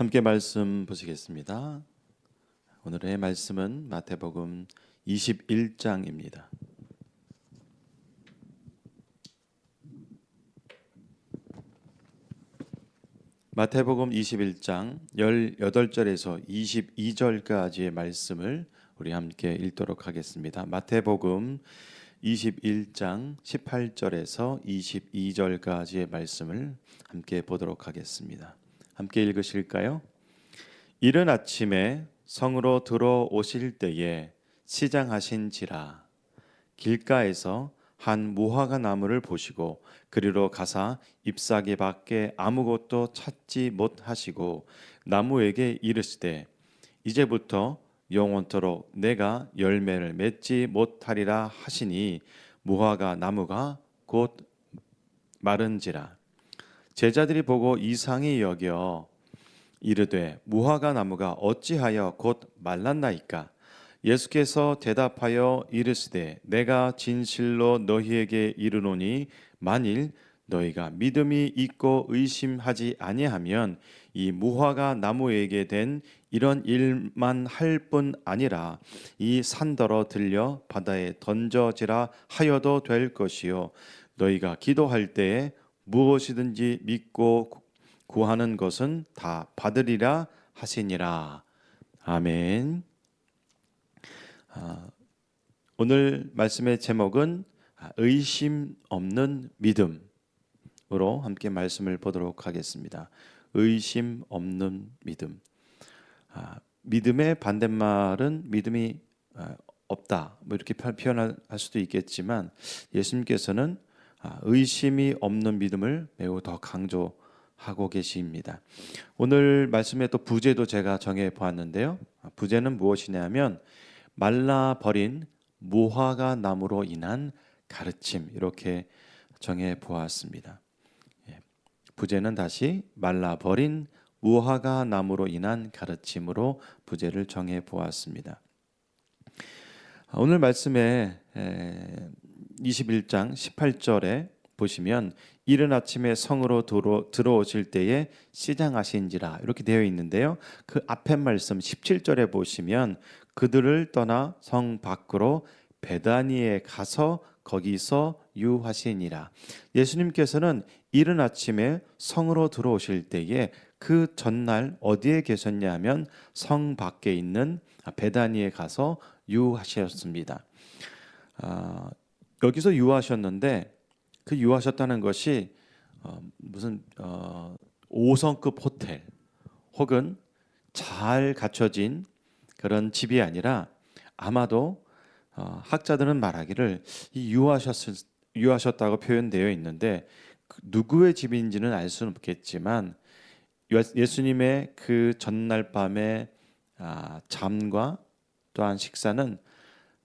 함께 말씀 보시겠습니다. 오늘의 말씀은 마태복음 21장입니다. 마태복음 21장 18절에서 22절까지의 말씀을 우리 함께 읽도록 하겠습니다. 마태복음 21장 18절에서 22절까지의 말씀을 함께 보도록 하겠습니다. 함께 읽으실까요? 이른 아침에 성으로 들어오실 때에 시장하신지라 길가에서 한 무화과 나무를 보시고 그리로 가사 잎사귀 밖에 아무것도 찾지 못하시고 나무에게 이르시되 이제부터 영원토록 내가 열매를 맺지 못하리라 하시니 무화과 나무가 곧 마른지라. 제자들이 보고 이상히 여겨 이르되 무화과 나무가 어찌하여 곧 말랐나이까? 예수께서 대답하여 이르시되 내가 진실로 너희에게 이르노니 만일 너희가 믿음이 있고 의심하지 아니하면 이 무화과 나무에게 된 이런 일만 할 뿐 아니라 이 산더러 들려 바다에 던져지라 하여도 될 것이요 너희가 기도할 때에 무엇이든지 믿고 구하는 것은 다 받으리라 하시니라. 아멘. 오늘 말씀의 제목은 의심 없는 믿음으로 함께 말씀을 보도록 하겠습니다. 의심 없는 믿음. 믿음의 반대말은 믿음이 없다, 뭐 이렇게 표현할 수도 있겠지만 예수님께서는 의심이 없는 믿음을 매우 더 강조하고 계십니다. 오늘 말씀의 또 부제도 제가 정해 보았는데요. 부제는 무엇이냐면 말라버린 무화과 나무로 인한 가르침, 이렇게 정해 보았습니다. 부제는 다시 말라버린 무화과 나무로 인한 가르침으로 부제를 정해 보았습니다. 오늘 말씀에 21장 18절에 보시면 이른 아침에 성으로 들어오실 때에 시장하신지라 이렇게 되어 있는데요. 그 앞에 말씀 17절에 보시면 그들을 떠나 성 밖으로 베다니에 가서 거기서 유하시니라. 예수님께서는 이른 아침에 성으로 들어오실 때에 그 전날 어디에 계셨냐 하면 성 밖에 있는 베다니에 가서 유하셨습니다. 여기서 유하셨는데 그 유하셨다는 것이 무슨 5성급 호텔 혹은 잘 갖춰진 그런 집이 아니라 아마도 학자들은 말하기를 이 유하셨다고 표현되어 있는데 누구의 집인지는 알 수는 없겠지만 예수님의 그 전날 밤의 잠과 또한 식사는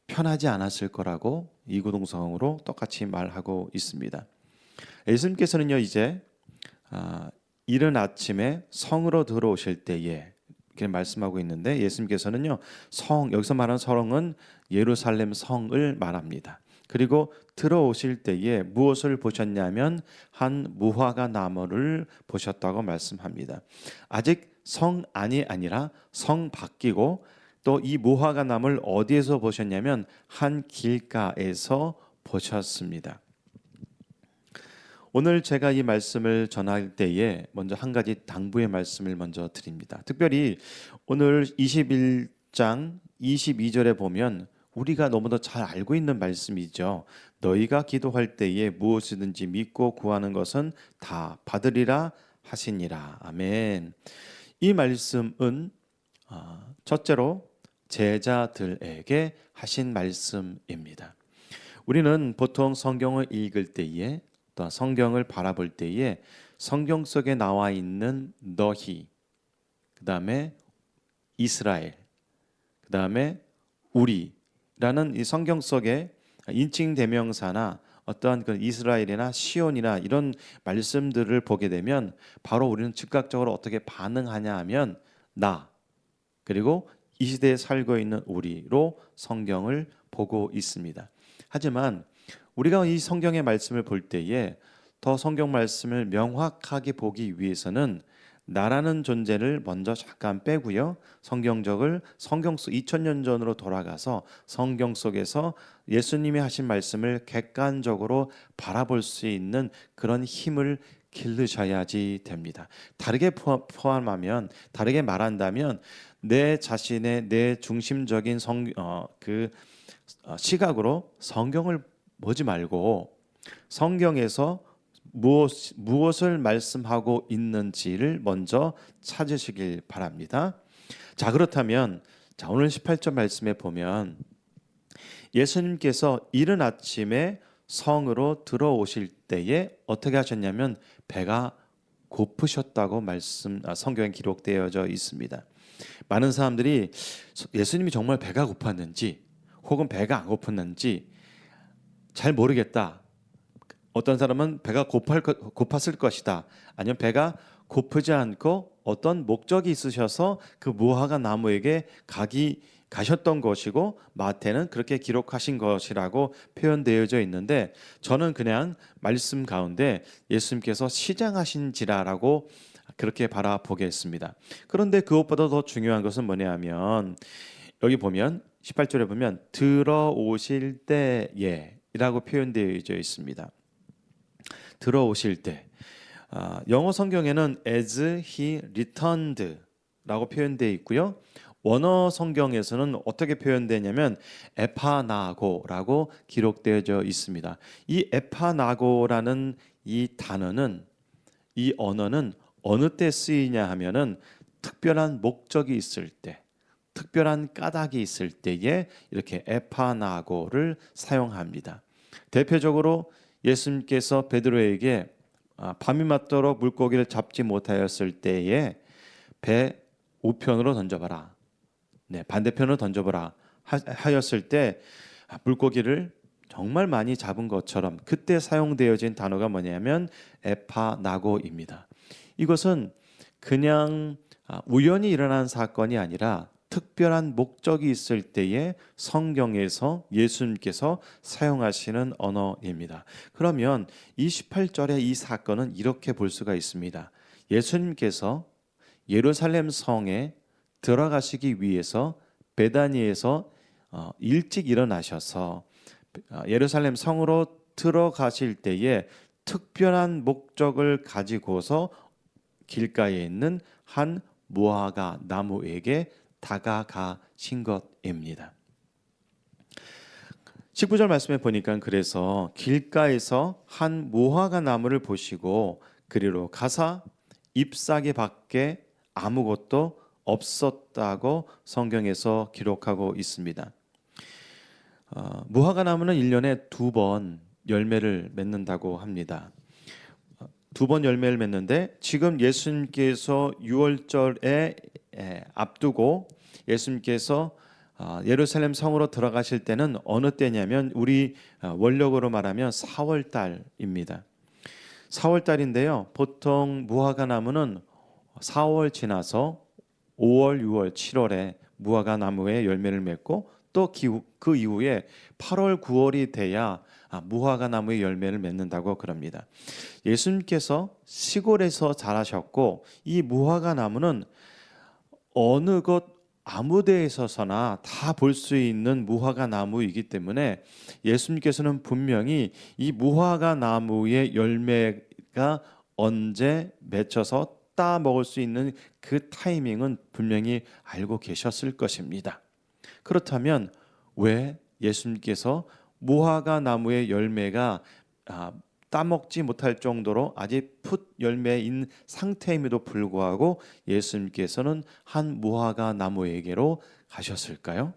편하지 않았을 거라고 이구동성으로 똑같이 말하고 있습니다. 예수님께서는요 이제 이른 아침에 성으로 들어오실 때에 이렇게 말씀하고 있는데 예수님께서는요 여기서 말하는 성은 예루살렘 성을 말합니다. 그리고 들어오실 때에 무엇을 보셨냐면 한 무화과 나무를 보셨다고 말씀합니다. 아직 성 안이 아니라 성 밖이고 또 이 무화과 나무를 어디에서 보셨냐면 한 길가에서 보셨습니다. 오늘 제가 이 말씀을 전할 때에 먼저 한 가지 당부의 말씀을 먼저 드립니다. 특별히 오늘 21장 22절에 보면 우리가 너무도 잘 알고 있는 말씀이죠. 너희가 기도할 때에 무엇이든지 믿고 구하는 것은 다 받으리라 하시니라. 아멘. 이 말씀은 첫째로 제자들에게 하신 말씀입니다. 우리는 보통 성경을 읽을 때에 또 성경을 바라볼 때에 성경 속에 나와 있는 너희, 그 다음에 이스라엘, 그 다음에 우리라는 이 성경 속에 인칭 대명사나 어떠한 그 이스라엘이나 시온이나 이런 말씀들을 보게 되면 바로 우리는 즉각적으로 어떻게 반응하냐 하면 나 그리고 이 시대에 살고 있는 우리로 성경을 보고 있습니다. 하지만 우리가 이 성경의 말씀을 볼 때에 더 성경 말씀을 명확하게 보기 위해서는 나라는 존재를 먼저 잠깐 빼고요. 성경 속 2000년 전으로 돌아가서 성경 속에서 예수님이 하신 말씀을 객관적으로 바라볼 수 있는 그런 힘을 기르셔야지 됩니다. 다르게 말한다면 내 자신의 내 중심적인 시각으로 성경을 보지 말고 성경에서 무엇을 말씀하고 있는지를 먼저 찾으시길 바랍니다. 자, 그렇다면 오늘 18절 말씀에 보면 예수님께서 이른 아침에 성으로 들어오실 때에 어떻게 하셨냐면 배가 고프셨다고 성경에 기록되어져 있습니다. 많은 사람들이 예수님이 정말 배가 고팠는지 혹은 배가 안 고팠는지 잘 모르겠다. 어떤 사람은 배가 고팠을 것이다. 아니면 배가 고프지 않고 어떤 목적이 있으셔서 그 무화과 나무에게 가셨던 것이고 마태는 그렇게 기록하신 것이라고 표현되어져 있는데 저는 그냥 말씀 가운데 예수님께서 시장하신지라라고 그렇게 바라보겠습니다. 그런데 그것보다 더 중요한 것은 뭐냐면 여기 보면 18절에 보면 들어오실 때에 라고 표현되어져 있습니다. 들어오실 때 영어 성경에는 as he returned 라고 표현되어 있고요. 원어 성경에서는 어떻게 표현되냐면 에파나고라고 기록되어져 있습니다. 이 에파나고라는 이 단어는 이 언어는 어느 때 쓰이냐 하면은 특별한 목적이 있을 때 특별한 까닭이 있을 때에 이렇게 에파나고를 사용합니다. 대표적으로 예수님께서 베드로에게 밤이 맞도록 물고기를 잡지 못하였을 때에 배 우편으로 던져봐라. 네, 반대편으로 던져보라 하였을 때 물고기를 정말 많이 잡은 것처럼 그때 사용되어진 단어가 뭐냐면 에파나고입니다. 이것은 그냥 우연히 일어난 사건이 아니라 특별한 목적이 있을 때에 성경에서 예수님께서 사용하시는 언어입니다. 그러면 28절의 이 사건은 이렇게 볼 수가 있습니다. 예수님께서 예루살렘 성에 들어가시기 위해서 베다니에서 일찍 일어나셔서 예루살렘 성으로 들어가실 때에 특별한 목적을 가지고서 길가에 있는 한 무화과 나무에게 다가가신 것입니다. 19절 말씀에 보니까 그래서 길가에서 한 무화과 나무를 보시고 그리로 가사 잎사귀 밖에 아무것도 없었다고 성경에서 기록하고 있습니다. 무화과 나무는 1년에 2번 열매를 맺는다고 합니다. 2번 열매를 맺는데 지금 예수님께서 6월절에 앞두고 예수님께서 예루살렘 성으로 들어가실 때는 어느 때냐면 우리 원력으로 말하면 4월 달입니다. 4월 달인데요. 보통 무화과 나무는 4월 지나서 5월, 6월, 7월에 무화과 나무에 열매를 맺고 또 그 이후에 8월, 9월이 돼야 무화과 나무의 열매를 맺는다고 그럽니다. 예수님께서 시골에서 자라셨고 이 무화과 나무는 어느 곳 아무 데에 서나 다 볼 수 있는 무화과 나무이기 때문에 예수님께서는 분명히 이 무화과 나무의 열매가 언제 맺혀서 따 먹을 수 있는 그 타이밍은 분명히 알고 계셨을 것입니다. 그렇다면 왜 예수님께서 무화과 나무의 열매가 따먹지 못할 정도로 아직 풋 열매인 상태임에도 불구하고 예수님께서는 한 무화과 나무에게로 가셨을까요?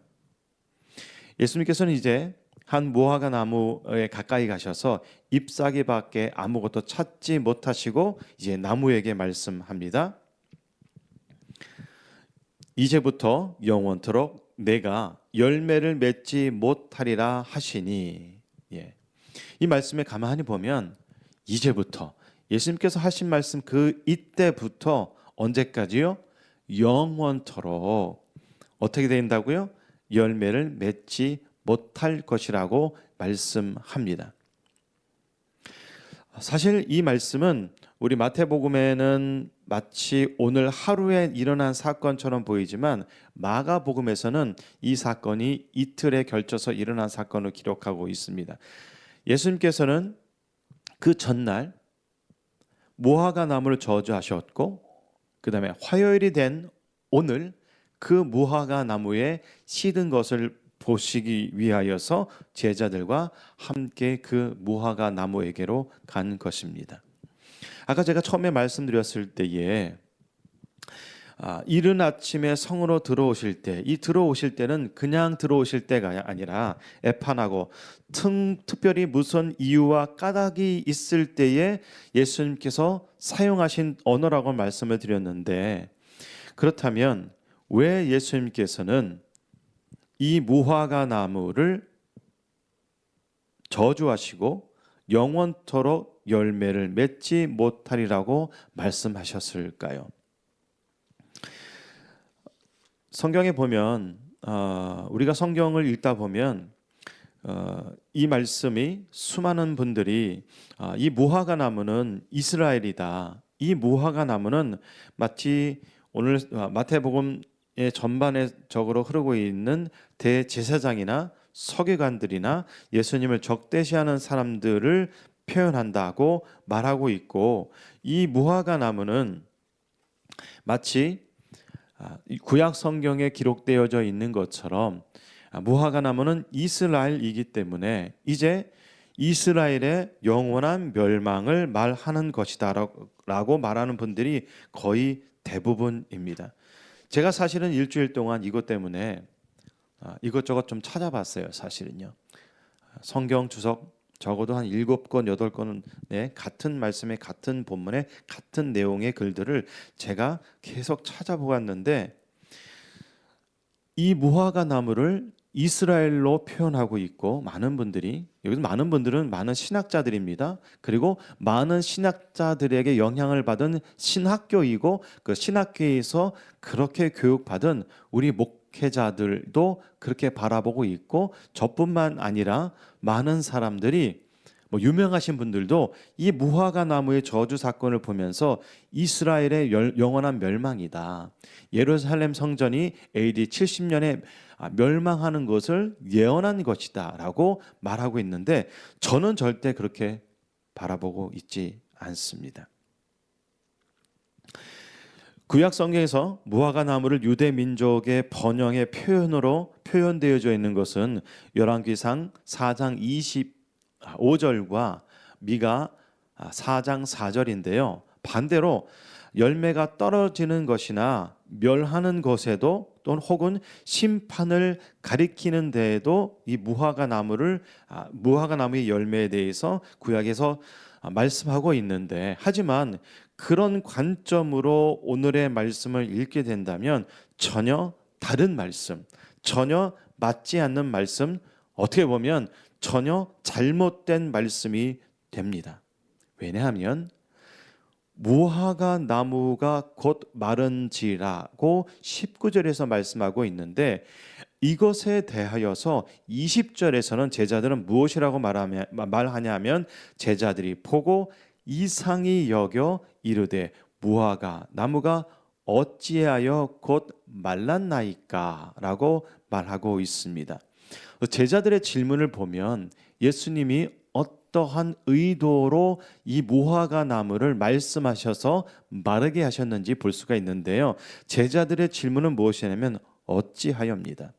예수님께서는 이제 한 무화과 나무에 가까이 가셔서 잎사귀밖에 아무것도 찾지 못하시고 이제 나무에게 말씀합니다. 이제부터 영원토록 내가 열매를 맺지 못하리라 하시니. 이 말씀에 가만히 보면 이제부터 예수님께서 하신 말씀 그 이때부터 언제까지요? 영원토록 어떻게 된다고요? 열매를 맺지 못할 것이라고 말씀합니다. 사실 이 말씀은 우리 마태복음에는 마치 오늘 하루에 일어난 사건처럼 보이지만 마가복음에서는 이 사건이 이틀에 걸쳐서 일어난 사건을 기록하고 있습니다. 예수님께서는 그 전날 무화과 나무를 저주하셨고 그 다음에 화요일이 된 오늘 그 무화과 나무에 시든 것을 보시기 위하여서 제자들과 함께 그 무화과 나무에게로 간 것입니다. 아까 제가 처음에 말씀드렸을 때에 이른 아침에 성으로 들어오실 때, 이 들어오실 때는 그냥 들어오실 때가 아니라 애판하고 특별히 무슨 이유와 까닭이 있을 때에 예수님께서 사용하신 언어라고 말씀을 드렸는데, 그렇다면 왜 예수님께서는 이 무화과 나무를 저주하시고 영원토록 열매를 맺지 못하리라고 말씀하셨을까요? 성경에 보면 우리가 성경을 읽다 보면 이 말씀이 수많은 분들이 이 무화과 나무는 이스라엘이다. 이 무화과 나무는 마치 오늘 마태복음의 전반적으로 흐르고 있는 대제사장이나 서기관들이나 예수님을 적대시하는 사람들을 표현한다고 말하고 있고, 이 무화과 나무는 마치 구약 성경에 기록되어져 있는 것처럼 무화과 나무는 이스라엘이기 때문에 이제 이스라엘의 영원한 멸망을 말하는 것이다라고 말하는 분들이 거의 대부분입니다. 제가 사실은 일주일 동안 이것 때문에 이것저것 좀 찾아봤어요. 사실은요. 성경 주석 적어도 한 7권, 8권의 같은 말씀의 같은 본문의 같은 내용의 글들을 제가 계속 찾아보았는데, 이 무화과 나무를 이스라엘로 표현하고 있고, 많은 분들이, 여기서 많은 분들은 많은 신학자들입니다. 그리고 많은 신학자들에게 영향을 받은 신학교이고, 그 신학교에서 그렇게 교육받은 우리 목회자들도 그렇게 바라보고 있고, 저뿐만 아니라 많은 사람들이, 유명하신 분들도 이 무화과 나무의 저주 사건을 보면서 이스라엘의 영원한 멸망이다, 예루살렘 성전이 AD 70년에 멸망하는 것을 예언한 것이다 라고 말하고 있는데, 저는 절대 그렇게 바라보고 있지 않습니다. 구약 성경에서 무화과 나무를 유대 민족의 번영의 표현으로 표현되어져 있는 것은 열왕기상 4장 25절과 미가 4장 4절인데요. 반대로 열매가 떨어지는 것이나 멸하는 것에도 또는 혹은 심판을 가리키는 데에도 이 무화과 나무의 열매에 대해서 구약에서 말씀하고 있는데, 하지만 그런 관점으로 오늘의 말씀을 읽게 된다면 전혀 다른 말씀, 전혀 맞지 않는 말씀, 어떻게 보면 전혀 잘못된 말씀이 됩니다. 왜냐하면 무화과 나무가 곧 마른지라고 19절에서 말씀하고 있는데, 이것에 대하여서 20절에서는 제자들은 무엇이라고 말하냐면, 제자들이 보고 이상히 여겨 이르되 무화과 나무가 어찌하여 곧 말랐나이까 라고 말하고 있습니다. 제자들의 질문을 보면 예수님이 어떠한 의도로 이 무화과 나무를 말씀하셔서 마르게 하셨는지 볼 수가 있는데요. 제자들의 질문은 무엇이냐면 어찌하여입니다.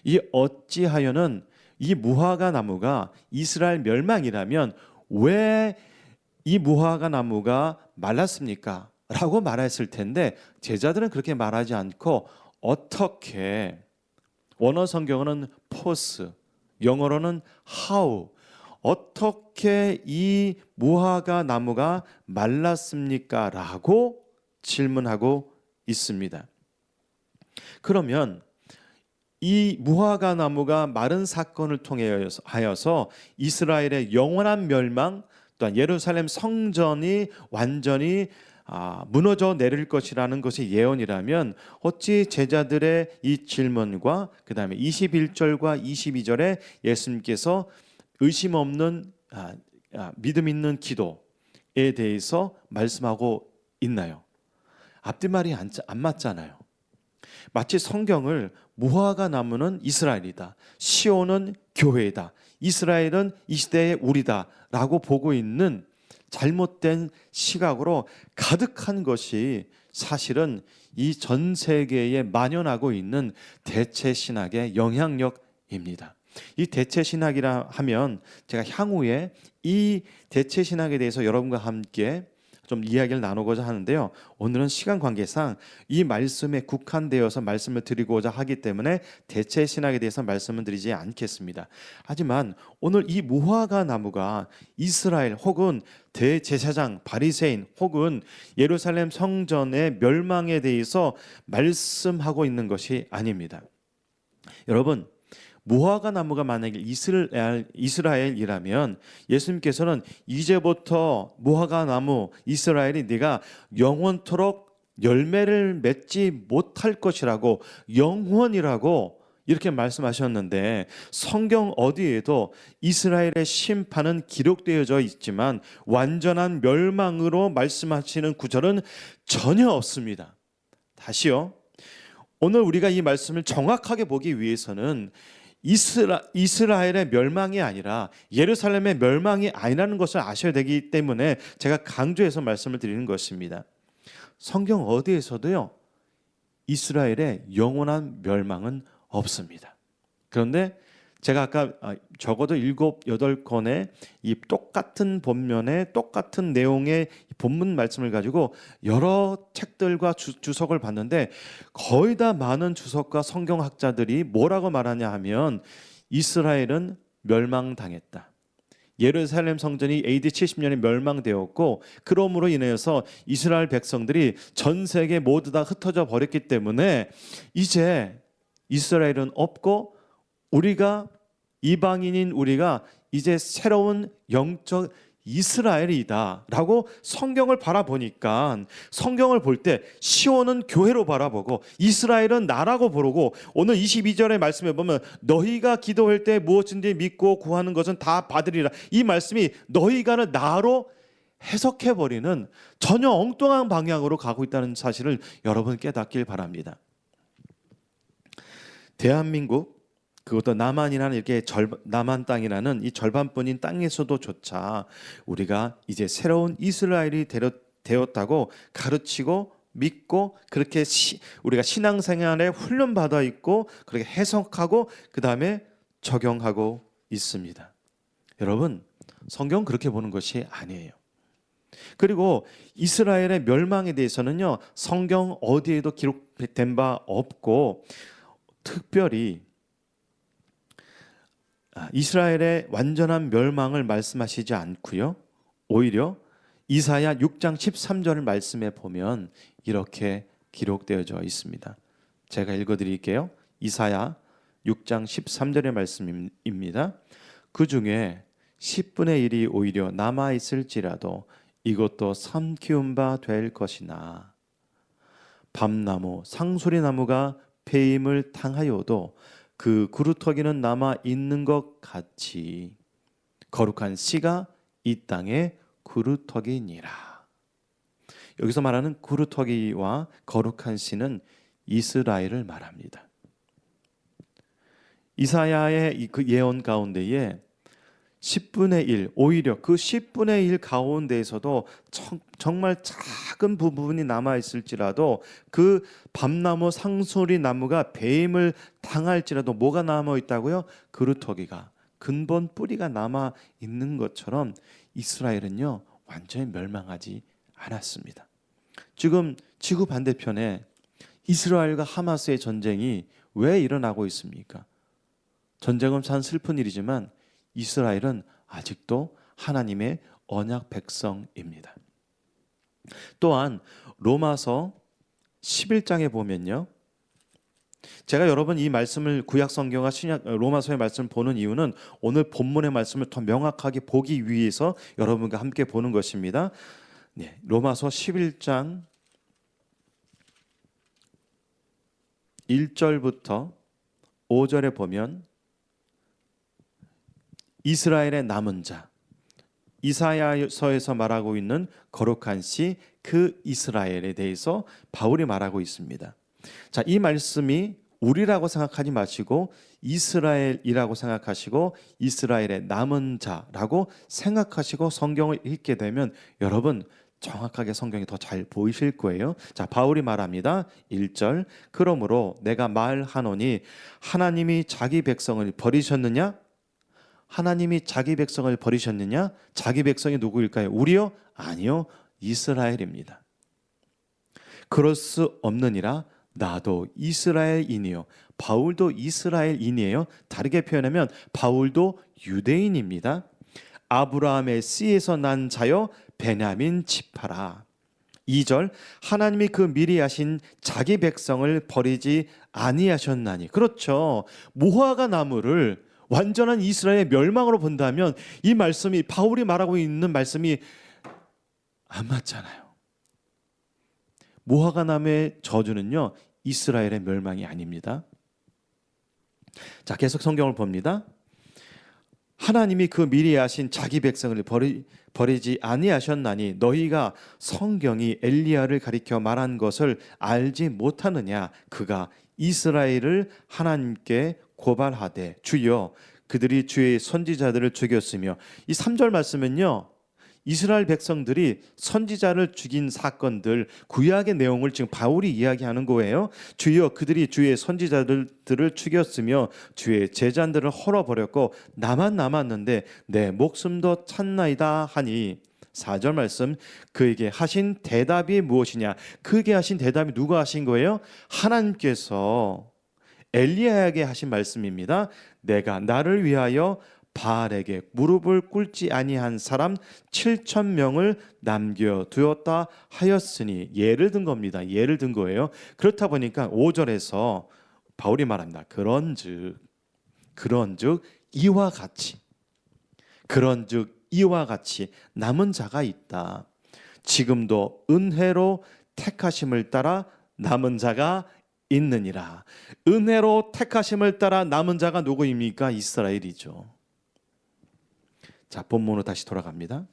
이 어찌하여는 이 무화과 나무가 이스라엘 멸망이라면 왜 이 무화과 나무가 말랐습니까? 라고 말했을 텐데, 제자들은 그렇게 말하지 않고 어떻게, 원어 성경어는 포스, 영어로는 how, 어떻게 이 무화과 나무가 말랐습니까? 라고 질문하고 있습니다. 그러면 이 무화과 나무가 마른 사건을 통하여서 이스라엘의 영원한 멸망, 또한 예루살렘 성전이 완전히 무너져 내릴 것이라는 것이 예언이라면, 어찌 제자들의 이 질문과 그 다음에 21절과 22절에 예수님께서 의심 없는 믿음 있는 기도에 대해서 말씀하고 있나요? 앞뒤말이 안 맞잖아요. 마치 성경을 무화과 나무는 이스라엘이다, 시온은 교회이다, 이스라엘은 이 시대의 우리다 라고 보고 있는 잘못된 시각으로 가득한 것이 사실은 이 전 세계에 만연하고 있는 대체 신학의 영향력입니다. 이 대체 신학이라 하면 제가 향후에 이 대체 신학에 대해서 여러분과 함께 좀 이야기를 나누고자 하는데요. 오늘은 시간 관계상 이 말씀에 국한되어서 말씀을 드리고자 하기 때문에 대체 신학에 대해서 말씀을 드리지 않겠습니다. 하지만 오늘 이 무화과 나무가 이스라엘 혹은 대제사장 바리새인 혹은 예루살렘 성전의 멸망에 대해서 말씀하고 있는 것이 아닙니다. 여러분, 무화과 나무가 만약에 이스라엘이라면 예수님께서는 이제부터 무화과 나무 이스라엘이 네가 영원토록 열매를 맺지 못할 것이라고, 영원이라고 이렇게 말씀하셨는데, 성경 어디에도 이스라엘의 심판은 기록되어져 있지만 완전한 멸망으로 말씀하시는 구절은 전혀 없습니다. 다시요, 오늘 우리가 이 말씀을 정확하게 보기 위해서는 이스라엘의 멸망이 아니라 예루살렘의 멸망이 아니라는 것을 아셔야 되기 때문에 제가 강조해서 말씀을 드리는 것입니다. 성경 어디에서도요, 이스라엘의 영원한 멸망은 없습니다. 그런데 제가 아까 적어도 7, 8권의 이 똑같은 본면에 똑같은 내용의 본문 말씀을 가지고 여러 책들과 주석을 봤는데 거의 다 많은 주석과 성경학자들이 뭐라고 말하냐 하면 이스라엘은 멸망당했다. 예루살렘 성전이 AD 70년에 멸망되었고 그러므로 인해서 이스라엘 백성들이 전 세계 모두 다 흩어져 버렸기 때문에 이제 이스라엘은 없고 우리가 이방인인 우리가 이제 새로운 영적 이스라엘이다 라고 성경을 바라보니까, 성경을 볼 때 시온은 교회로 바라보고 이스라엘은 나라고 부르고, 오늘 22절의 말씀에 보면 너희가 기도할 때 무엇인지 믿고 구하는 것은 다 받으리라, 이 말씀이 너희가는 나로 해석해버리는 전혀 엉뚱한 방향으로 가고 있다는 사실을 여러분 깨닫길 바랍니다. 대한민국, 그것도 남한이라는 이렇게 남한 땅이라는 이 절반뿐인 땅에서도조차 우리가 이제 새로운 이스라엘이 되었다고 가르치고 믿고 그렇게 우리가 신앙생활에 훈련받아 있고 그렇게 해석하고 그 다음에 적용하고 있습니다. 여러분, 성경 그렇게 보는 것이 아니에요. 그리고 이스라엘의 멸망에 대해서는요, 성경 어디에도 기록된 바 없고, 특별히 이스라엘의 완전한 멸망을 말씀하시지 않고요, 오히려 이사야 6장 13절을 말씀해 보면 이렇게 기록되어져 있습니다. 제가 읽어드릴게요. 이사야 6장 13절의 말씀입니다. 그 중에 10분의 1이 오히려 남아있을지라도 이것도 삼키운 바 될 것이나 밤나무 상수리나무가 폐임을 당하여도 그 구루터기는 남아 있는 것 같이 거룩한 씨가 이 땅의 구루터기니라. 여기서 말하는 구루터기와 거룩한 씨는 이스라엘을 말합니다. 이사야의 그 예언 가운데에 10분의 1, 오히려 그 10분의 1 가운데에서도 정말 작은 부분이 남아있을지라도 그 밤나무 상수리 나무가 배임을 당할지라도 뭐가 남아있다고요? 그루터기가, 근본 뿌리가 남아있는 것처럼 이스라엘은요 완전히 멸망하지 않았습니다. 지금 지구 반대편에 이스라엘과 하마스의 전쟁이 왜 일어나고 있습니까? 전쟁은 참 슬픈 일이지만 이스라엘은 아직도 하나님의 언약 백성입니다. 또한 로마서 11장에 보면요, 제가 여러분 이 말씀을 구약 성경과 신약 로마서의 말씀을 보는 이유는 오늘 본문의 말씀을 더 명확하게 보기 위해서 여러분과 함께 보는 것입니다. 네, 로마서 11장 1절부터 5절에 보면 이스라엘의 남은 자, 이사야서에서 말하고 있는 거룩한 시 그 이스라엘에 대해서 바울이 말하고 있습니다. 자, 이 말씀이 우리라고 생각하지 마시고 이스라엘이라고 생각하시고 이스라엘의 남은 자라고 생각하시고 성경을 읽게 되면 여러분 정확하게 성경이 더 잘 보이실 거예요. 자, 바울이 말합니다. 1절 그러므로 내가 말하노니 하나님이 자기 백성을 버리셨느냐? 하나님이 자기 백성을 버리셨느냐? 자기 백성이 누구일까요? 우리요? 아니요. 이스라엘입니다. 그럴 수 없느니라 나도 이스라엘인이요. 바울도 이스라엘인이에요. 다르게 표현하면 바울도 유대인입니다. 아브라함의 씨에서 난 자여 베냐민 지파라. 2절 하나님이 그 미리 하신 자기 백성을 버리지 아니하셨나니. 그렇죠. 무화과 나무를 완전한 이스라엘의 멸망으로 본다면 이 말씀이 바울이 말하고 있는 말씀이 안 맞잖아요. 무화과 나무의 저주는요 이스라엘의 멸망이 아닙니다. 자, 계속 성경을 봅니다. 하나님이 그 미리 하신 자기 백성을 버리지 아니하셨나니 너희가 성경이 엘리야를 가리켜 말한 것을 알지 못하느냐. 그가 이스라엘을 하나님께 고발하되 주여 그들이 주의 선지자들을 죽였으며. 이 3절 말씀은요 이스라엘 백성들이 선지자를 죽인 사건들, 구약의 내용을 지금 바울이 이야기하는 거예요. 주여 그들이 주의 선지자들을 죽였으며 주의 제자들을 헐어버렸고 나만 남았는데 내 목숨도 찾나이다 하니. 4절 말씀 그에게 하신 대답이 무엇이냐. 그에게 하신 대답이 누가 하신 거예요? 하나님께서 엘리야에게 하신 말씀입니다. 내가 나를 위하여 바알에게 무릎을 꿇지 아니한 사람 7,000명을 남겨두었다 하였으니. 예를 든 겁니다. 예를 든 거예요. 그렇다 보니까 5절에서 바울이 말합니다. 그런즉 이와 같이 남은 자가 있다. 지금도 은혜로 택하심을 따라 남은 자가 있느니라. 은혜로 택하심을 따라 남은 자가 누구입니까? 이스라엘이죠. 자, 본문으로 다시 돌아갑니다.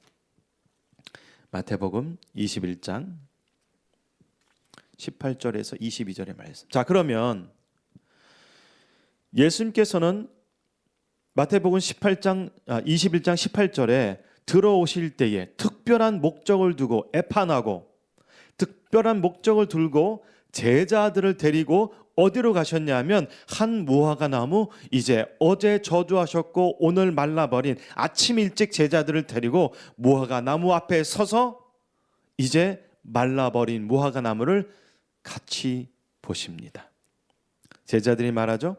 마태복음 21장 18절에서 22절의 말씀. 자, 그러면 예수님께서는 마태복음 21장 18절에 들어오실 때에 특별한 목적을 두고 에파나고 특별한 목적을 두고 제자들을 데리고 어디로 가셨냐면 한 무화과 나무, 이제 어제 저주하셨고 오늘 말라버린 아침 일찍 제자들을 데리고 무화과 나무 앞에 서서 이제 말라버린 무화과 나무를 같이 보십니다. 제자들이 말하죠.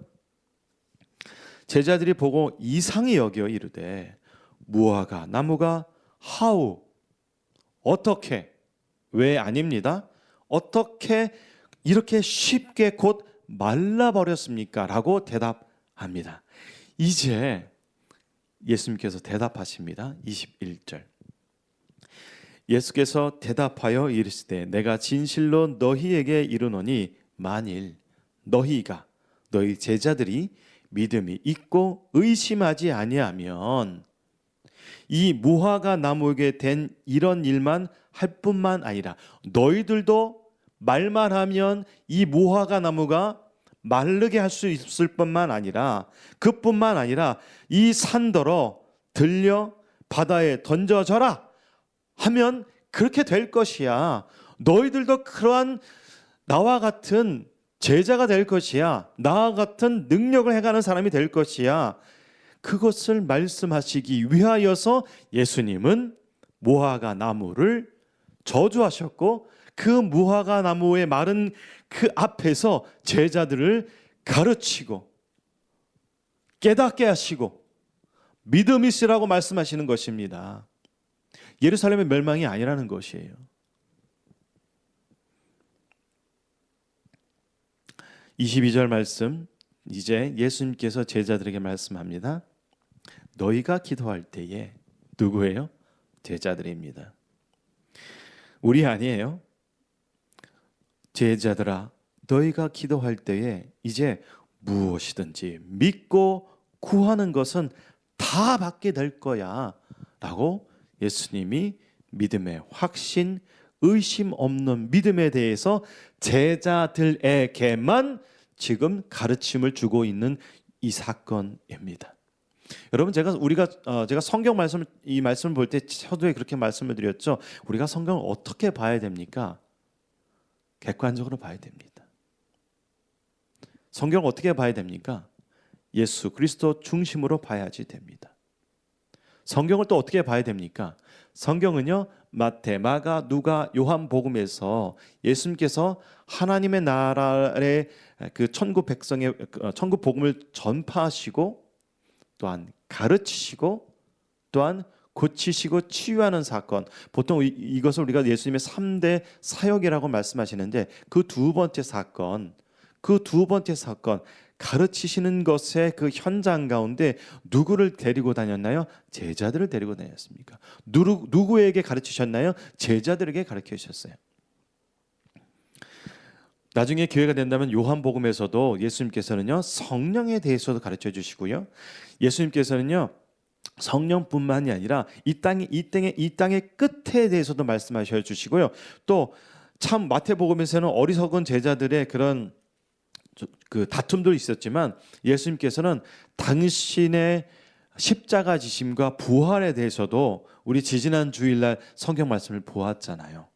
제자들이 보고 이상히 여겨 이르되 무화과 나무가 하우 어떻게 왜 아닙니다. 어떻게 이렇게 쉽게 곧 말라버렸습니까? 라고 대답합니다. 이제 예수님께서 대답하십니다. 21절 예수께서 대답하여 이르시되 내가 진실로 너희에게 이르노니 만일 너희 제자들이 믿음이 있고 의심하지 아니하면 이 무화과 나무에게 된 이런 일만 할 뿐만 아니라 너희들도 말만 하면 이 무화과 나무가 마르게 할 수 있을 뿐만 아니라 그뿐만 아니라 이 산더러 들려 바다에 던져져라 하면 그렇게 될 것이야. 너희들도 그러한 나와 같은 제자가 될 것이야. 나와 같은 능력을 해가는 사람이 될 것이야. 그것을 말씀하시기 위하여서 예수님은 무화과 나무를 저주하셨고 그 무화과 나무의 마른 그 앞에서 제자들을 가르치고 깨닫게 하시고 믿음 있으라고 말씀하시는 것입니다. 예루살렘의 멸망이 아니라는 것이에요. (22절) 말씀 이제 예수님께서 제자들에게 말씀합니다. 너희가 기도할 때에 누구예요? 제자들입니다. 우리 아니에요. 제자들아 너희가 기도할 때에 이제 무엇이든지 믿고 구하는 것은 다 받게 될 거야 라고 예수님이 믿음의 확신, 의심 없는 믿음에 대해서 제자들에게만 지금 가르침을 주고 있는 이 사건입니다. 여러분, 제가 성경 말씀, 이 말씀을 볼 때 서두에 그렇게 말씀을 드렸죠. 우리가 성경을 어떻게 봐야 됩니까? 객관적으로 봐야 됩니다. 성경을 어떻게 봐야 됩니까? 예수 그리스도 중심으로 봐야지 됩니다. 성경을 또 어떻게 봐야 됩니까? 성경은요, 마태, 마가, 누가, 요한복음에서 예수님께서 하나님의 나라의 그 천국 백성의 천국 복음을 전파하시고 또한 가르치시고 또한 고치시고 치유하는 사건, 보통 이것을 우리가 예수님의 3대 사역이라고 말씀하시는데 그 두 번째 사건 가르치시는 것의 그 현장 가운데 누구를 데리고 다녔나요? 제자들을 데리고 다녔습니까? 누구에게 가르치셨나요? 제자들에게 가르쳐 주셨어요. 나중에 기회가 된다면 요한복음에서도 예수님께서는요, 성령에 대해서도 가르쳐 주시고요. 예수님께서는요, 성령뿐만이 아니라 이 땅의 끝에 대해서도 말씀하셔 주시고요. 또 참 마태복음에서는 어리석은 제자들의 그런 그 다툼도 있었지만 예수님께서는 당신의 십자가 지심과 부활에 대해서도 우리 지지난 주일날 성경 말씀을 보았잖아요.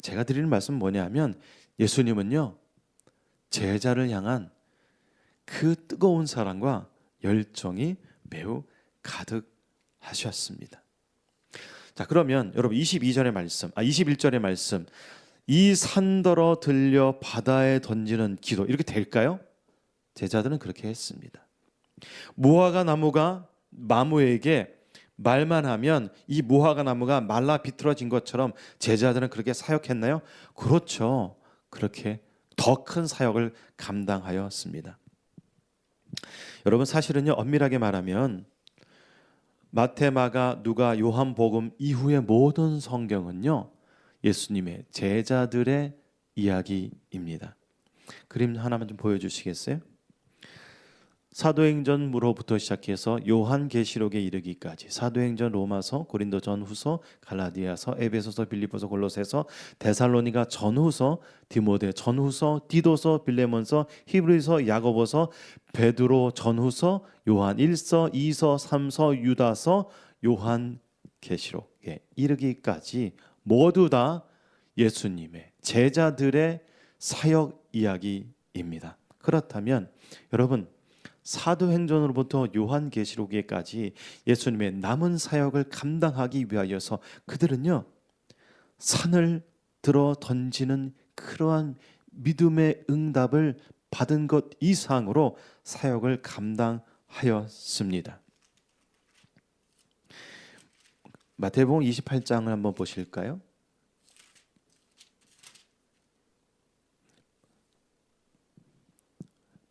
제가 드리는 말씀은 뭐냐면 예수님은요, 제자를 향한 그 뜨거운 사랑과 열정이 매우 가득하셨습니다. 자, 그러면 여러분 21절의 말씀, 이 산더러 들려 바다에 던지는 기도, 이렇게 될까요? 제자들은 그렇게 했습니다. 무화과 나무가 나무에게 말만 하면 이 무화과 나무가 말라 비틀어진 것처럼 제자들은 그렇게 사역했나요? 그렇죠. 그렇게 더 큰 사역을 감당하였습니다. 여러분, 사실은요, 엄밀하게 말하면 마태, 마가, 누가, 요한복음 이후의 모든 성경은요, 예수님의 제자들의 이야기입니다. 그림 하나만 좀 보여주시겠어요? 사도행전으로부터 시작해서 요한계시록에 이르기까지 사도행전, 로마서, 고린도 전후서, 갈라디아서, 에베소서, 빌립보서, 골로새서, 데살로니가 전후서, 디모데 전후서, 디도서, 빌레몬서, 히브리서, 야고보서, 베드로 전후서, 요한 1서, 2서, 3서, 유다서, 요한계시록에 이르기까지 모두 다 예수님의 제자들의 사역 이야기입니다. 그렇다면 여러분, 사도행전으로부터 요한계시록에까지 예수님의 남은 사역을 감당하기 위하여서 그들은요, 산을 들어 던지는 그러한 믿음의 응답을 받은 것 이상으로 사역을 감당하였습니다. 마태복음 28장을 한번 보실까요?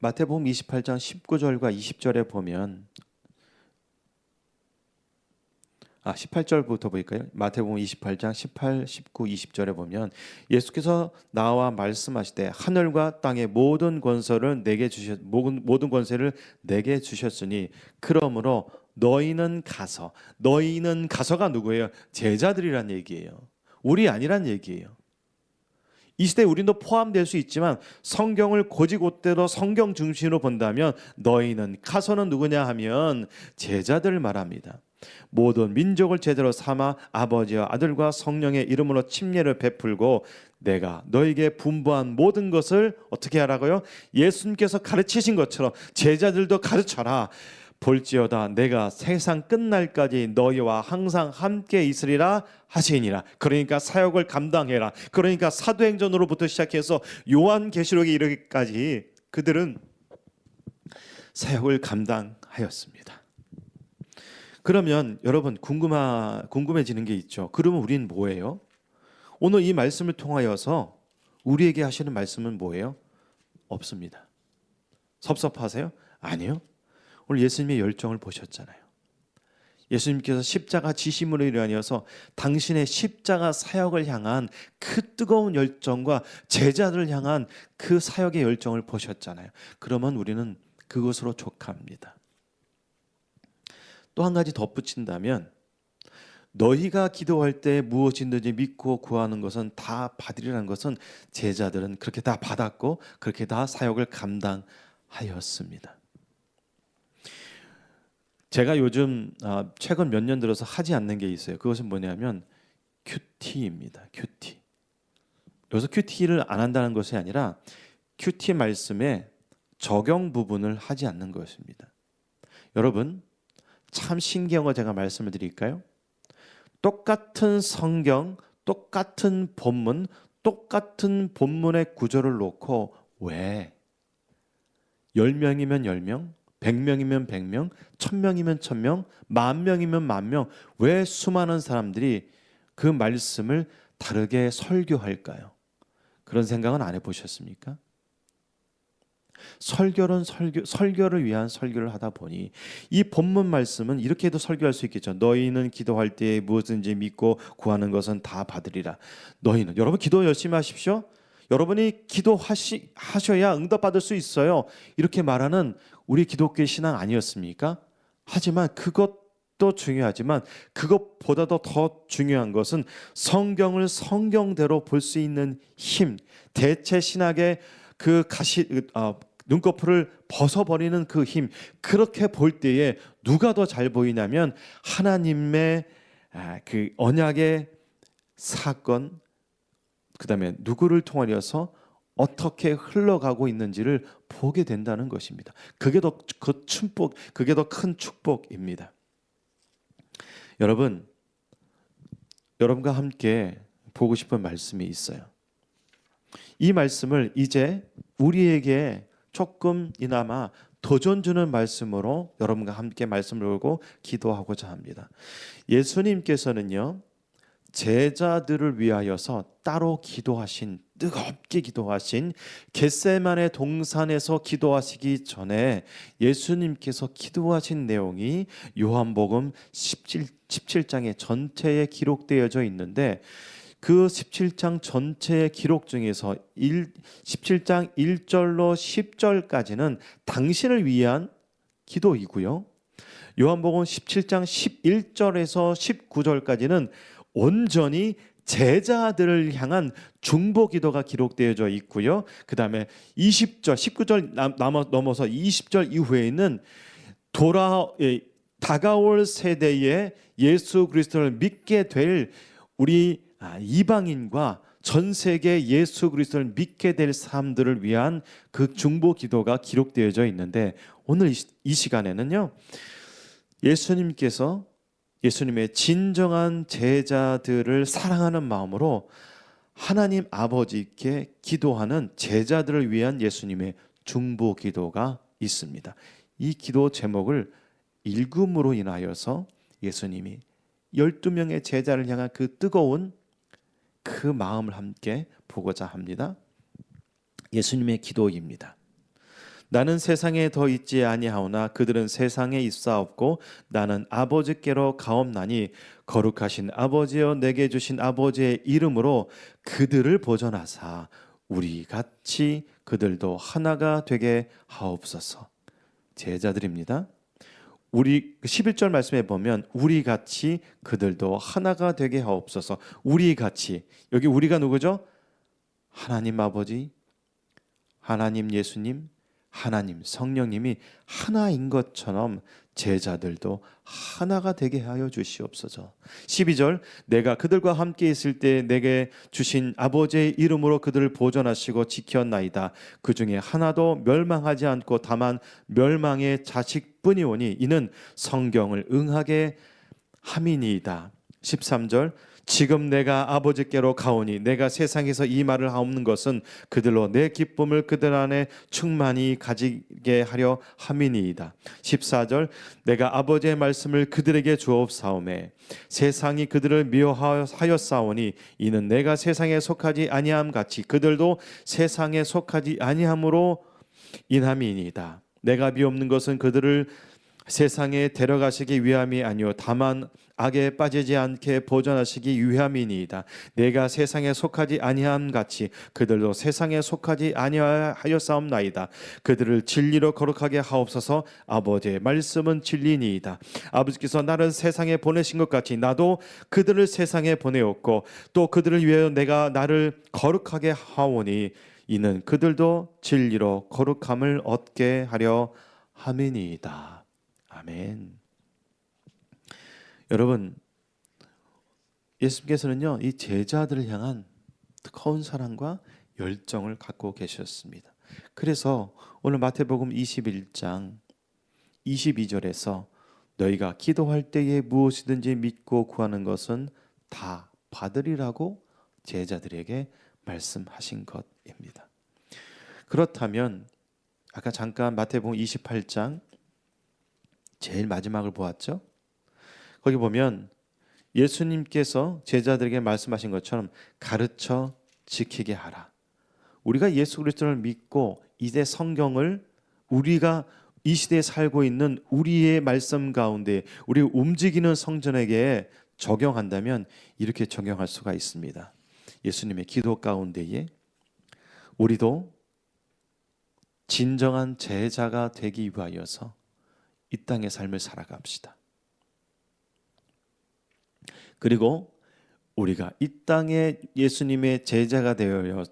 마태복음 28장 19절과 20절에 보면 18절부터 볼까요? 마태복음 28장 18, 19, 20절에 보면 예수께서 나와 말씀하시되 하늘과 땅의 모든 권세를 내게 주셨으니 그러므로 너희는 가서가 누구예요? 제자들이란 얘기예요. 우리 아니란 얘기예요. 이 시대에 우리도 포함될 수 있지만 성경을 곧이곧대로 성경 중심으로 본다면 너희는 가서는 누구냐 하면 제자들을 말합니다. 모든 민족을 제대로 삼아 아버지와 아들과 성령의 이름으로 침례를 베풀고 내가 너에게 분부한 모든 것을 어떻게 하라고요? 예수님께서 가르치신 것처럼 제자들도 가르쳐라. 볼지어다 내가 세상 끝날까지 너희와 항상 함께 있으리라 하시니라. 그러니까 사역을 감당해라. 그러니까 사도행전으로부터 시작해서 요한계시록에 이르기까지 그들은 사역을 감당하였습니다. 그러면 여러분 궁금해지는 게 있죠. 그러면 우리는 뭐예요? 오늘 이 말씀을 통하여서 우리에게 하시는 말씀은 뭐예요? 없습니다. 섭섭하세요? 아니요. 오늘 예수님의 열정을 보셨잖아요. 예수님께서 십자가 지심으로 인하여서 당신의 십자가 사역을 향한 그 뜨거운 열정과 제자들을 향한 그 사역의 열정을 보셨잖아요. 그러면 우리는 그것으로 족합니다. 또 한 가지 덧붙인다면 너희가 기도할 때 무엇이든지 믿고 구하는 것은 다 받으리라는 것은 제자들은 그렇게 다 받았고 그렇게 다 사역을 감당하였습니다. 제가 요즘 최근 몇 년 들어서 하지 않는 게 있어요. 그것은 뭐냐면 큐티입니다. 큐티. 여기서 큐티를 안 한다는 것이 아니라 큐티 말씀의 적용 부분을 하지 않는 것입니다. 여러분, 참 신기한 거 제가 말씀을 드릴까요? 똑같은 성경, 똑같은 본문, 똑같은 본문의 구절을 놓고 왜 10명이면 10명, 100명이면 100명, 1000명이면 1000명, 10,000명이면 10,000명, 왜 수많은 사람들이 그 말씀을 다르게 설교할까요? 그런 생각은 안 해보셨습니까? 설교는 설교를 위한 설교를 하다 보니 이 본문 말씀은 이렇게도 설교할 수 있겠죠. 너희는 기도할 때 무엇든지 믿고 구하는 것은 다 받으리라. 너희는, 여러분 기도 열심히 하십시오. 여러분이 기도하셔야 응답받을 수 있어요. 이렇게 말하는 우리 기독교의 신앙 아니었습니까? 하지만 그것도 중요하지만 그것보다도 더 중요한 것은 성경을 성경대로 볼 수 있는 힘, 대체 신학의 그 눈꺼풀을 벗어버리는 그 힘, 그렇게 볼 때에 누가 더 잘 보이냐면 하나님의 그 언약의 사건, 그 다음에 누구를 통하여서 어떻게 흘러가고 있는지를 보게 된다는 것입니다. 그게 더 큰 축복입니다. 여러분과 함께 보고 싶은 말씀이 있어요. 이 말씀을 이제 우리에게 조금이나마 도전 주는 말씀으로 여러분과 함께 말씀을 보고 기도하고자 합니다. 예수님께서는요, 제자들을 위하여서 따로 뜨겁게 기도하신 겟세마네 동산에서 기도하시기 전에 예수님께서 기도하신 내용이 요한복음 17장의 전체에 기록되어져 있는데 그 17장 전체의 기록 중에서 17장 1절로 10절까지는 당신을 위한 기도이고요. 요한복음 17장 11절에서 19절까지는 온전히 제자들을 향한 중보 기도가 기록되어져 있고요. 그 다음에 20절, 19절 넘어서 20절 이후에는 다가올 세대에 예수 그리스도를 믿게 될 우리 이방인과 전 세계 예수 그리스도를 믿게 될 사람들을 위한 그 중보 기도가 기록되어져 있는데 오늘 이 시간에는요, 예수님의 진정한 제자들을 사랑하는 마음으로 하나님 아버지께 기도하는 제자들을 위한 예수님의 중보 기도가 있습니다. 이 기도 제목을 읽음으로 인하여서 예수님이 12명의 제자를 향한 그 뜨거운 그 마음을 함께 보고자 합니다. 예수님의 기도입니다. 나는 세상에 더 있지 아니하오나 그들은 세상에 있사옵고 나는 아버지께로 가옵나니 거룩하신 아버지여 내게 주신 아버지의 이름으로 그들을 보존하사 우리 같이 그들도 하나가 되게 하옵소서. 제자들입니다. 우리 11절 말씀에 보면 우리 같이 그들도 하나가 되게 하옵소서. 우리 같이, 여기 우리가 누구죠? 하나님 아버지, 하나님 예수님, 하나님 성령님이 하나인 것처럼 제자들도 하나가 되게 하여 주시옵소서. 12절 내가 그들과 함께 있을 때 내게 주신 아버지의 이름으로 그들을 보존하시고 지켰나이다. 그 중에 하나도 멸망하지 않고 다만 멸망의 자식뿐이오니 이는 성경을 응하게 함이니이다. 13절 지금 내가 아버지께로 가오니 내가 세상에서 이 말을 하옵는 것은 그들로 내 기쁨을 그들 안에 충만히 가지게 하려 함이니이다. 14절 내가 아버지의 말씀을 그들에게 주옵사오매 세상이 그들을 미워하였사오니 이는 내가 세상에 속하지 아니함 같이 그들도 세상에 속하지 아니함으로 인함이니이다. 내가 비옵는 것은 그들을 세상에 데려가시기 위함이 아니요 다만 악에 빠지지 않게 보존하시기 위함이니이다. 내가 세상에 속하지 아니함 같이 그들도 세상에 속하지 아니하였사옵나이다. 그들을 진리로 거룩하게 하옵소서. 아버지의 말씀은 진리니이다. 아버지께서 나를 세상에 보내신 것 같이 나도 그들을 세상에 보내었고 또 그들을 위하여 내가 나를 거룩하게 하오니 이는 그들도 진리로 거룩함을 얻게 하려 함이니이다. 아멘. 여러분, 예수님께서는요, 이 제자들을 향한 뜨거운 사랑과 열정을 갖고 계셨습니다. 그래서 오늘 마태복음 21장 22절에서 너희가 기도할 때에 무엇이든지 믿고 구하는 것은 다 받으리라고 제자들에게 말씀하신 것입니다. 그렇다면 아까 잠깐 마태복음 28장 제일 마지막을 보았죠? 거기 보면 예수님께서 제자들에게 말씀하신 것처럼 가르쳐 지키게 하라. 우리가 예수 그리스도를 믿고 이제 성경을 우리가 이 시대에 살고 있는 우리의 말씀 가운데 우리 움직이는 성전에게 적용한다면 이렇게 적용할 수가 있습니다. 예수님의 기도 가운데에 우리도 진정한 제자가 되기 위하여서 이 땅의 삶을 살아갑시다. 그리고 우리가 이 땅에 예수님의 제자가 되어서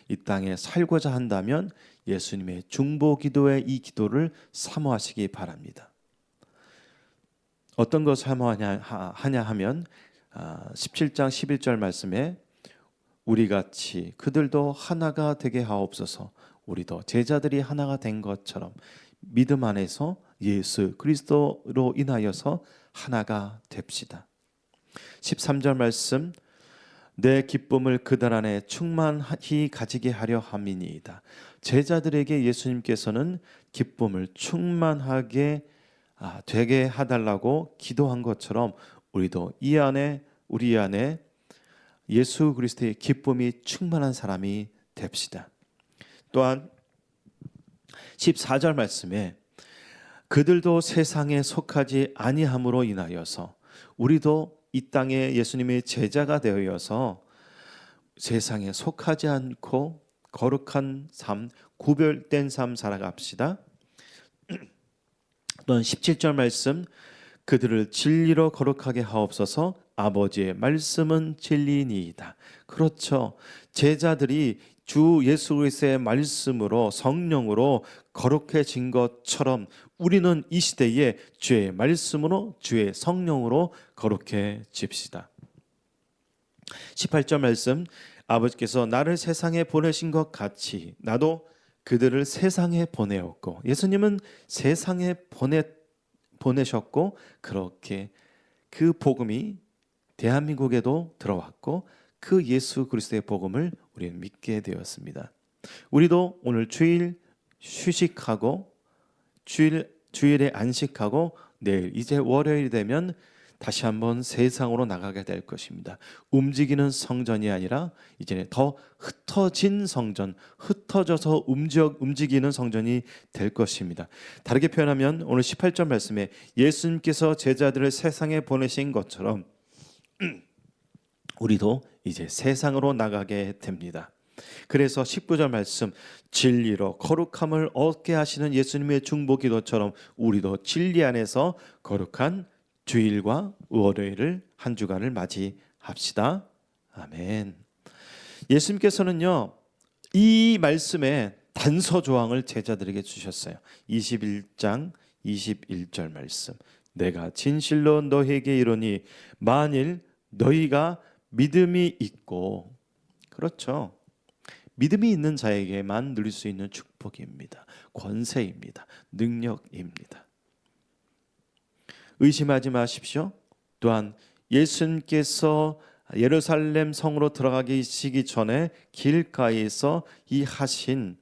이 땅에 살고자 한다면 예수님의 중보기도의 이 기도를 사모하시기 바랍니다. 어떤 것을 사모하냐 하면 17장 11절 말씀에 우리같이 그들도 하나가 되게 하옵소서. 우리도 제자들이 하나가 된 것처럼 믿음 안에서 예수 그리스도로 인하여서 하나가 됩시다. 13절 말씀 내 기쁨을 그들 안에 충만히 가지게 하려 함이니이다. 제자들에게 예수님께서는 기쁨을 충만하게 되게 해달라고 기도한 것처럼 우리도 우리 안에 예수 그리스도의 기쁨이 충만한 사람이 됩시다. 또한 14절 말씀에 그들도 세상에 속하지 아니함으로 인하여서 우리도 이 땅에 예수님의 제자가 되어서 세상에 속하지 않고 거룩한 삶, 구별된 삶 살아갑시다. 또한 17절 말씀 그들을 진리로 거룩하게 하옵소서. 아버지의 말씀은 진리니이다. 그렇죠. 제자들이 주 예수 그리스도의 말씀으로 성령으로 거룩해진 것처럼 우리는 이 시대에 주의 말씀으로 주의 성령으로 거룩해집시다. 18절 말씀 아버지께서 나를 세상에 보내신 것 같이 나도 그들을 세상에 보내었고 예수님은 세상에 보내셨고 그렇게 그 복음이 대한민국에도 들어왔고 그 예수 그리스도의 복음을 우리는 믿게 되었습니다. 우리도 오늘 주일 휴식하고 주일에 안식하고 내일 이제 월요일이 되면 다시 한번 세상으로 나가게 될 것입니다. 움직이는 성전이 아니라 이제는 더 흩어진 성전, 흩어져서 움직이는 성전이 될 것입니다. 다르게 표현하면 오늘 18절 말씀에 예수님께서 제자들을 세상에 보내신 것처럼 우리도 이제 세상으로 나가게 됩니다. 그래서 19절 말씀 진리로 거룩함을 얻게 하시는 예수님의 중보기도처럼 우리도 진리 안에서 거룩한 주일과 월요일을 한 주간을 맞이합시다. 아멘. 예수님께서는요 이 말씀에 단서 조항을 제자들에게 주셨어요. 21장 21절 말씀 내가 진실로 너희에게 이르노니 만일 너희가 믿음이 있고 그렇죠. 믿음이 있는 자에게만 누릴 수 있는 축복입니다. 권세입니다. 능력입니다. 의심하지 마십시오. 또한 예수님께서 예루살렘 성으로 들어가시기 전에 길가에서 하신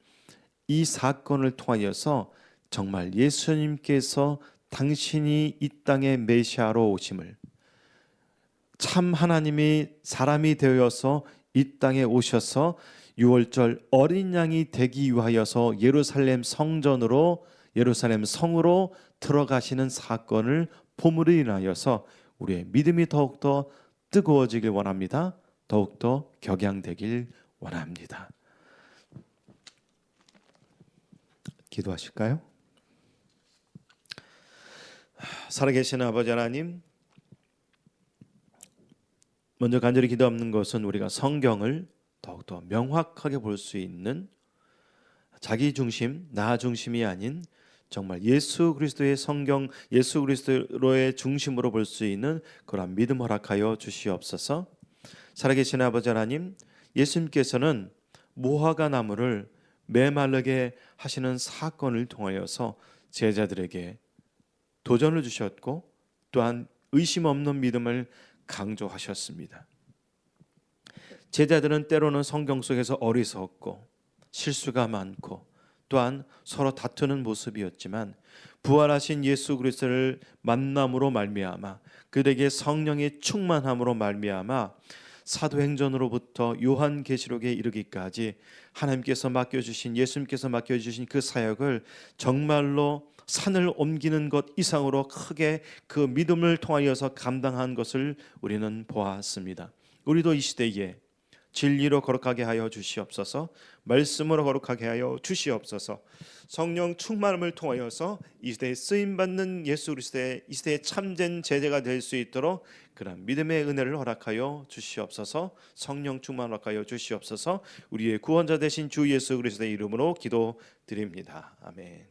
이 사건을 통하여서 정말 예수님께서 당신이 이 땅에 메시아로 오심을 참 하나님이 사람이 되어서 이 땅에 오셔서 유월절 어린 양이 되기 위하여서 예루살렘 성전으로 예루살렘 성으로 들어가시는 사건을 봄으로 인하여서 우리의 믿음이 더욱더 뜨거워지길 원합니다. 더욱더 격양되길 원합니다. 기도하실까요? 살아계신 아버지 하나님, 먼저 간절히 기도하는 것은 우리가 성경을 더욱더 명확하게 볼 수 있는 자기 중심, 나 중심이 아닌 정말 예수 그리스도의 성경, 예수 그리스도의 중심으로 볼 수 있는 그러한 믿음 허락하여 주시옵소서. 살아계신 아버지 하나님, 예수님께서는 무화과 나무를 메마르게 하시는 사건을 통하여서 제자들에게 도전을 주셨고 또한 의심 없는 믿음을 강조하셨습니다. 제자들은 때로는 성경 속에서 어리석고 실수가 많고 또한 서로 다투는 모습이었지만 부활하신 예수 그리스도를 만남으로 말미암아 그들에게 성령의 충만함으로 말미암아 사도행전으로부터 요한계시록에 이르기까지 하나님께서 맡겨주신, 예수님께서 맡겨주신 그 사역을 정말로 산을 옮기는 것 이상으로 크게 그 믿음을 통하여서 감당한 것을 우리는 보았습니다. 우리도 이 시대에 진리로 거룩하게 하여 주시옵소서. 말씀으로 거룩하게 하여 주시옵소서. 성령 충만함을 통하여서 이 시대에 쓰임받는 예수 그리스도의 이 시대의 참된 제자가 될 수 있도록 그런 믿음의 은혜를 허락하여 주시옵소서. 성령 충만 허락하여 주시옵소서. 우리의 구원자 되신 주 예수 그리스도의 이름으로 기도드립니다. 아멘.